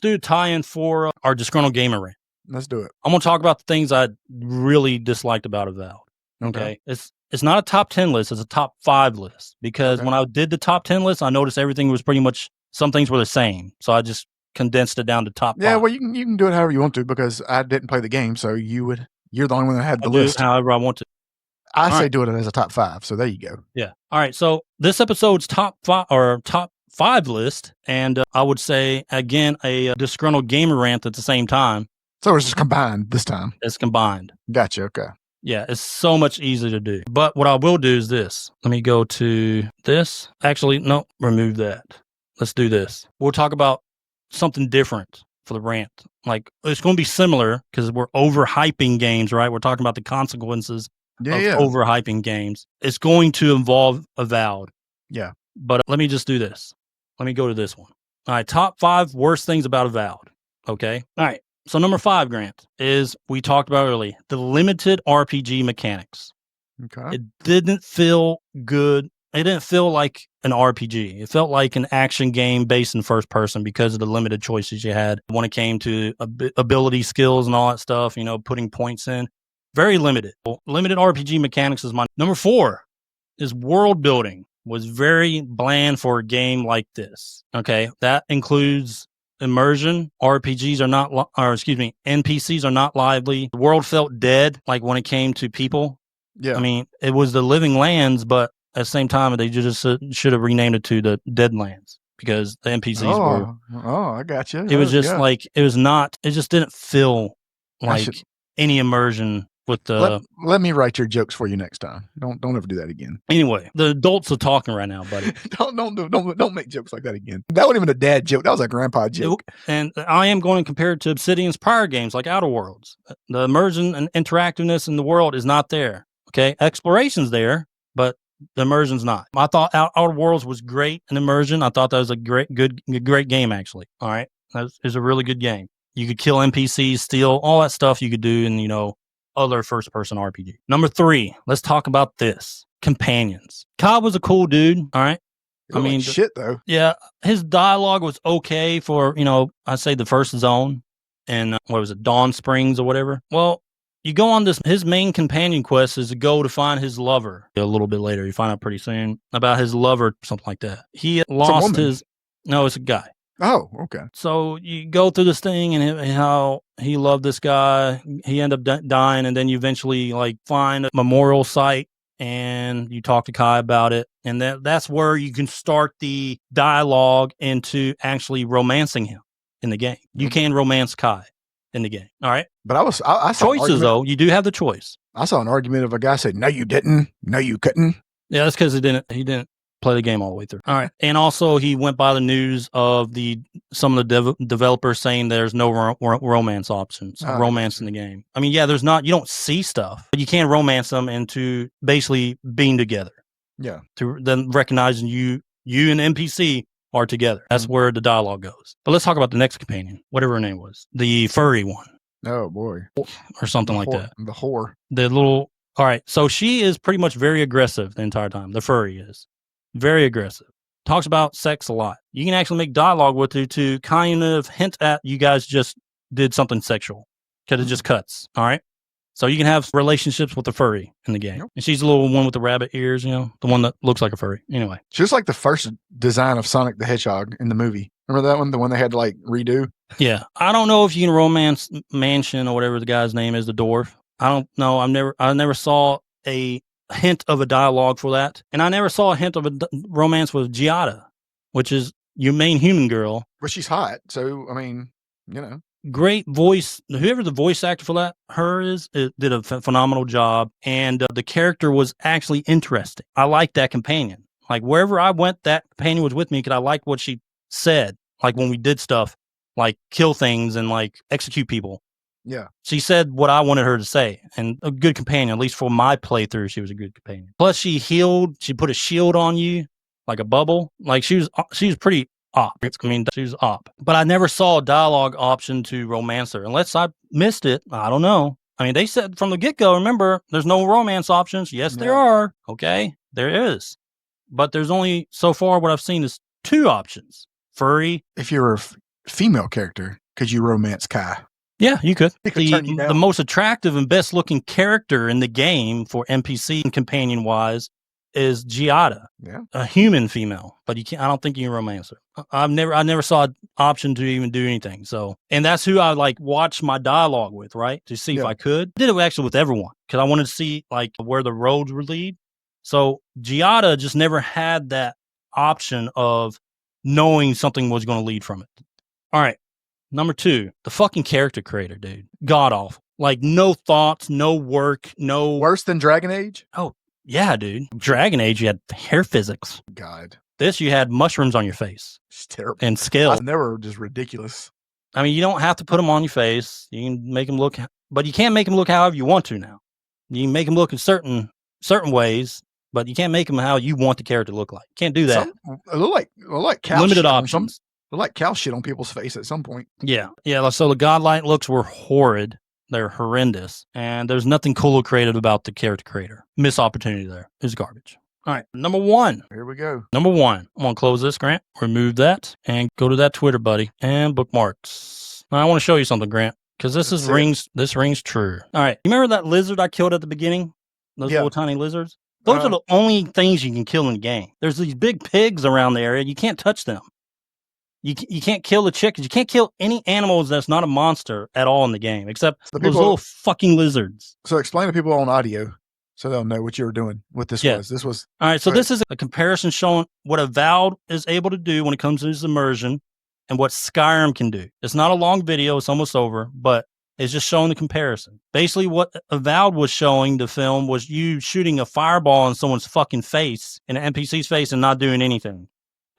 do a tie-in for our disgruntled gamer rant. Let's do it. I'm going to talk about the things I really disliked about Avowed. Okay. It's not a top 10 list. It's a top 5 list because when I did the top 10 list, I noticed everything was pretty much, some things were the same. So I just condensed it down to top 5. Yeah, well, you can do it however you want to because I didn't play the game. So you're the only one that had the list. However I want to. I say do it as a top 5. So there you go. Yeah. All right. So this episode's top 5 list. And I would say, again, a disgruntled gamer rant at the same time. So it's just combined this time. It's combined. Gotcha. Okay. Yeah, it's so much easier to do. But what I will do is this. Let me go to this. Actually, no, remove that. Let's do this. We'll talk about something different for the rant. Like, it's going to be similar because we're overhyping games, right? We're talking about the consequences of overhyping games. It's going to involve Avowed. Yeah. But let me just do this. Let me go to this one. All right, top 5 worst things about Avowed. Okay? All right. So number 5, Grant, is we talked about earlier, the limited RPG mechanics. Okay. It didn't feel good. It didn't feel like an RPG. It felt like an action game based in first person because of the limited choices you had when it came to ability skills and all that stuff, putting points in. Very limited. Limited RPG mechanics is my number 4 is world building was very bland for a game like this. Okay. That includes immersion. NPCs are not lively. The world felt dead, like when it came to people. Yeah. I mean, it was the living lands, but at the same time, they just should have renamed it to the dead lands because the NPCs were. Oh, I got you. It was just like, it just didn't feel like any immersion with the. Let me write your jokes for you next time. Don't ever do that again. Anyway, the adults are talking right now, buddy. don't make jokes like that again. That wasn't even a dad joke. That was a grandpa joke. And I am going to compare it to Obsidian's prior games like Outer Worlds. The immersion and interactiveness in the world is not there. Okay, exploration's there, but the immersion's not. I thought Outer Worlds was great in immersion. I thought that was a great game actually. All right, that was a really good game. You could kill NPCs, steal, all that stuff you could do in other first-person RPG. Number 3, let's talk about this. Companions. Cobb was a cool dude, all right? Shit, though. Yeah, his dialogue was okay for, I'd say the first zone and, Dawn Springs or whatever. Well, you go on his main companion quest is to go to find his lover. A little bit later, you find out pretty soon about his lover, something like that. He lost no, it's a guy. Oh, okay. So you go through this thing and how he loved this guy. He ended up dying, and then you eventually find a memorial site and you talk to Kai about it. And that's where you can start the dialogue into actually romancing him in the game. You can romance Kai in the game. All right. But I saw choices though. You do have the choice. I saw an argument of a guy said, "No, you didn't. No, you couldn't." Yeah, that's because he didn't play the game all the way through. All right. And also he went by the news of some of the developers saying there's no romance options, romance in the game. I mean, yeah, there's not, you don't see stuff, but you can romance them into basically being together. Yeah. To then recognizing you and the NPC are together. That's where the dialogue goes. But let's talk about the next companion, whatever her name was, the furry one. Oh boy. Or something like that. The whore. All right. So she is pretty much very aggressive the entire time. The furry is. Very aggressive. Talks about sex a lot. You can actually make dialogue with her to kind of hint at you guys just did something sexual because it just cuts. All right. So you can have relationships with the furry in the game. Yep. And she's a little one with the rabbit ears, the one that looks like a furry. Anyway. She's like the first design of Sonic the Hedgehog in the movie. Remember that one? The one they had to redo? Yeah. I don't know if you can romance Mansion or whatever the guy's name is, the dwarf. I don't know. I never saw a hint of a dialogue for that. And I never saw a hint of a romance with Giada, which is your main human girl. Well, she's hot. So, I mean, Great voice. Whoever the voice actor for that, it did a phenomenal job. And the character was actually interesting. I liked that companion. Like wherever I went, that companion was with me because I liked what she said. Like when we did stuff like kill things and execute people. Yeah. She said what I wanted her to say, and a good companion, at least for my playthrough, she was a good companion. Plus she healed, she put a shield on you, like a bubble. She was pretty op. She was op. But I never saw a dialogue option to romance her, unless I missed it. I don't know. I mean, they said from the get-go, remember, there's no romance options. Yes, there are. Okay, there is. But there's only, so far, what I've seen is 2 options. Furry. If you're female character, could you romance Kai? Yeah, you could. He could turn you down. The most attractive and best looking character in the game for NPC and companion wise is 𝐬𝐿𝐫𝐞, a human female, but you can't. I don't think you can romance her. I never saw an option to even do anything. So, and that's who I like watch my dialogue with, right, to see if I could. I did it actually with everyone because I wanted to see like where the roads would lead. So 𝐬𝐿𝐫𝐞 just never had that option of knowing something was going to lead from it. All right, number 2, the fucking character creator, dude, god awful. Like no thoughts, no work, no. Worse than Dragon Age? Oh. Yeah, dude. Dragon Age, you had hair physics. God. This, you had mushrooms on your face. It's terrible. And scales. They were just ridiculous. I mean, you don't have to put them on your face. You can make them look, but you can't make them look however you want to now. You can make them look in certain ways, but you can't make them how you want the character to look like. Can't do that. They look like cow limited shit options. They look like cow shit on people's face at some point. Yeah. Yeah. So the godlike looks were horrid. They're horrendous. And there's nothing cool or creative about the character creator. Missed opportunity there. It's garbage. All right. Number 1. Here we go. Number 1. I'm going to close this, Grant. Remove that and go to that Twitter, buddy. And bookmarks. Now, I want to show you something, Grant, because this rings true. All right. You remember that lizard I killed at the beginning? Those little tiny lizards? Those are the only things you can kill in the game. There's these big pigs around the area. You can't touch them. You can't kill the chickens. You can't kill any animals that's not a monster at all in the game, except those little fucking lizards. So explain to people on audio so they'll know what you were doing, what this was. This was... All right, so this is a comparison showing what Avowed is able to do when it comes to its immersion and what Skyrim can do. It's not a long video. It's almost over, but it's just showing the comparison. Basically, what Avowed was showing the film was you shooting a fireball in someone's fucking face, in an NPC's face, and not doing anything.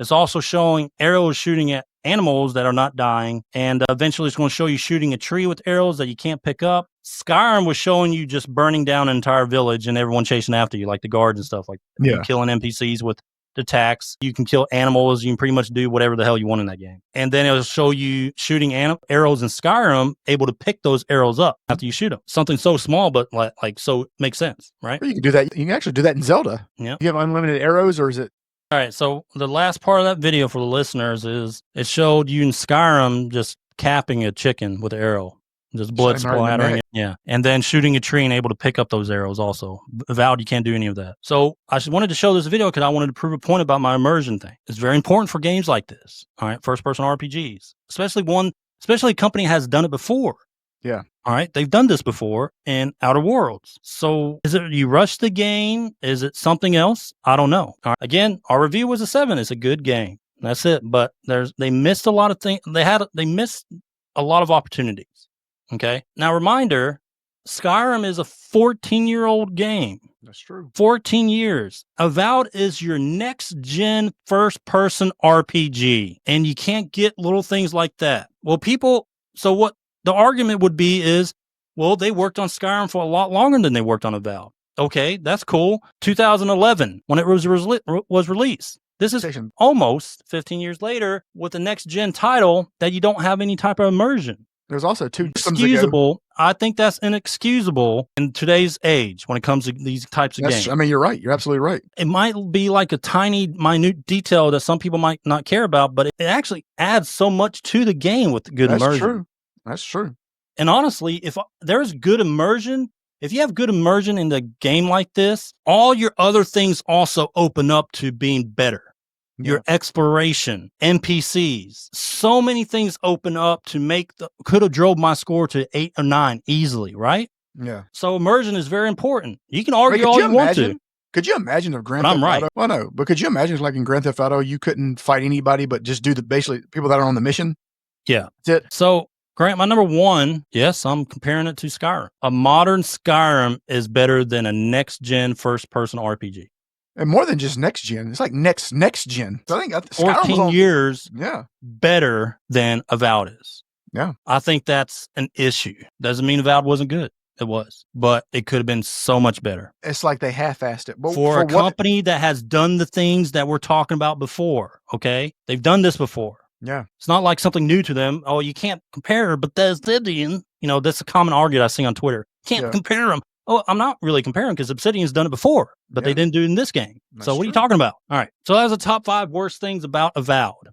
It's also showing arrows shooting at animals that are not dying. And eventually it's going to show you shooting a tree with arrows that you can't pick up. Skyrim was showing you just burning down an entire village and everyone chasing after you, like the guards and stuff. Like killing NPCs with attacks. You can kill animals. You can pretty much do whatever the hell you want in that game. And then it'll show you shooting arrows in Skyrim, able to pick those arrows up after you shoot them. Something so small, but like so it makes sense, right? Well, you can do that. You can actually do that in Zelda. Yeah. You have unlimited arrows, or is it? All right, so the last part of that video for the listeners is it showed you in Skyrim just capping a chicken with an arrow, just blood splattering it. Yeah, and then shooting a tree and able to pick up those arrows also. Avowed, you can't do any of that. So I just wanted to show this video because I wanted to prove a point about my immersion thing. It's very important for games like this, all right, first-person RPGs, especially a company has done it before. Yeah. All right. They've done this before in Outer Worlds. So is it you rush the game? Is it something else? I don't know. All right. Again, our review was a 7. It's a good game. That's it. But they missed a lot of things. They missed a lot of opportunities. Okay. Now, reminder, Skyrim is a 14-year-old game. That's true. 14 years. Avowed is your next gen first-person RPG. And you can't get little things like that. Well, so what the argument would be is, well, they worked on Skyrim for a lot longer than they worked on Avowed. Okay, that's cool. 2011, when it was released. This is almost 15 years later with the next-gen title that you don't have any type of immersion. There's also 2 excusable. I think that's inexcusable in today's age when it comes to these types of games. I mean, you're right. You're absolutely right. It might be like a tiny, minute detail that some people might not care about, but it actually adds so much to the game with good immersion. True. That's true. And honestly, if there's good immersion, if you have good immersion in a game like this, all your other things also open up to being better. Yeah. Your exploration, NPCs, so many things open up to could have drove my score to 8 or 9 easily, right? Yeah. So immersion is very important. You can argue all you want to. Could you imagine if Grand Theft Auto? Right. Well, no, but could you imagine if, like in Grand Theft Auto, you couldn't fight anybody but just do basically people that are on the mission? Yeah. That's it. So, Grant, my number 1, yes, I'm comparing it to Skyrim. A modern Skyrim is better than a next-gen first-person RPG. And more than just next-gen. It's like next gen. So I think 14 years better than Avowed is. Yeah. I think that's an issue. Doesn't mean Avowed wasn't good. It was. But it could have been so much better. It's like they half-assed it. But for a company that has done the things that we're talking about before, okay? They've done this before. Yeah. It's not like something new to them. Oh, you can't compare Obsidian. That's a common argument I see on Twitter. Can't compare them. Oh, I'm not really comparing because Obsidian's done it before, but they didn't do it in this game. That's so what are you talking about? All right. So that was the top 5 worst things about Avowed.